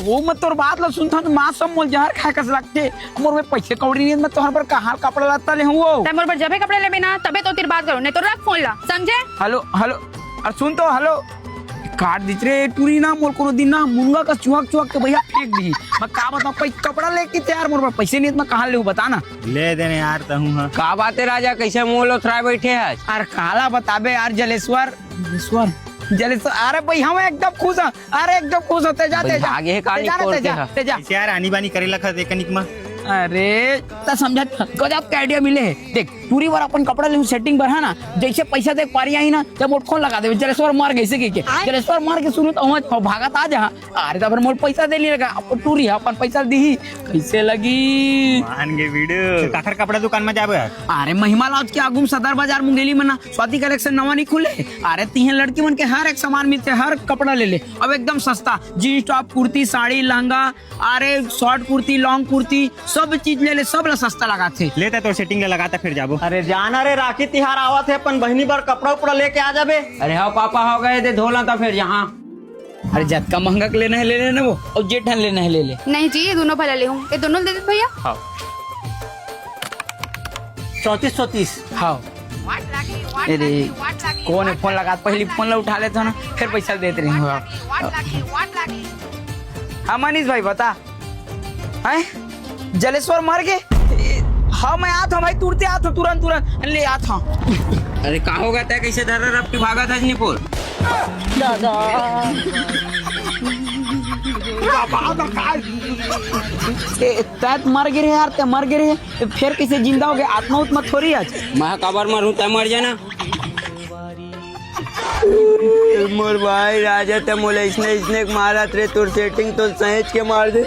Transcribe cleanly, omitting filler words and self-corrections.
वो मैं तोर बात ला सुनता हूँ माँ सब मोल जहर खाए कस लगते मोर में पैसे कौड़ी नहीं मैं तोहर पर कहाँ कपड़ा लाता ले हूँ वो तब मोर पर जबे कपड़े लेबे ना तबे तो तेरी बात करो नहीं तो रख फोन ला समझे। हेलो हेलो और सुन तो हेलो काट दीच रे टूरी ना मोर कोनो दिन ना मुनगा का चुहक चुहक के भैया फेंक दी मैं का बताऊं कपड़ा लेके तैयार मोर पर पैसे नहीं मैं कहाँ ले बता ना ले देने यार तहूँ हाँ का बात है राजा, कैसे मुंह लोथराए बैठे है? अरे काला बताबे यार जलेश्वर जलेश्वर अरे भाई हम एकदम खुश हैं अरे एकदम खुश होते जाते जा आगे है कहानी खोल के है। जा ऐसे यार आनी बानी करे लखा कनिक में अरे ता समझा गजब का आइडिया मिले है देख पूरी बार अपन कपड़ा ले सेटिंग पर है ना जैसे पैसा दे पारी आई ना जब मोट खोल लगा दे जलेश्वर मार गए से के जलेश्वर मार के सुनो तो भागत आ जा अरे तब मोट पैसा दे ली लगा अपन टूरी अपन पैसा दी कैसे लगी मान के वीडियो काखर कपड़ा दुकान में जाबे अरे महिमा लॉज के आगुम सदर बाजार मुंगेली में ना स्वाति कलेक्शन नवा नहीं खुले अरे तीन लड़की मन के हर एक सामान मिलते हर कपड़ा ले ले अब एकदम सस्ता जीन्स टॉप कुर्ती साड़ी लहंगा अरे शॉर्ट कुर्ती लॉन्ग कुर्ती सब चीज ले ले सब ला सस्ता लगाते लेता तो सेटिंग ले लगाता फिर जाबो। अरे जाना रे राखी तिहार आवत है अपन बहनी बार कपड़ा उपड़ा लेके आ जाबे। अरे हाँ पापा हो गए थे धोला था फिर यहाँ। अरे जत्का महंगा के लेना है ले लेना वो और जेठ लेना है ले ले नहीं जी ये दोनों भला ले हूँ ये दोनों दे दे भैया। 3430 हाँ अरे कौन है फोन लगा पहले फोन ला उठा लेते ना फिर पैसा देते रहे हाँ मनीष भाई बता है जलेश्वर मर गए हाँ मैं आता हूँ भाई तुरते आता हूँ तुरंत तुरंत ले आता हूँ। अरे का होगा तय कैसे धर रफ्ती भागा था निपुर तैत मर गिरे यार ते मर गिरे फिर कैसे जिंदा हो गया आत्मा उत्मा थोड़ी आज मैं कबर मरूं तय मर जाना। मोर भाई राजा ते मोले इसने मारा रे तोर सेटिंग तो सहेज के मार दे।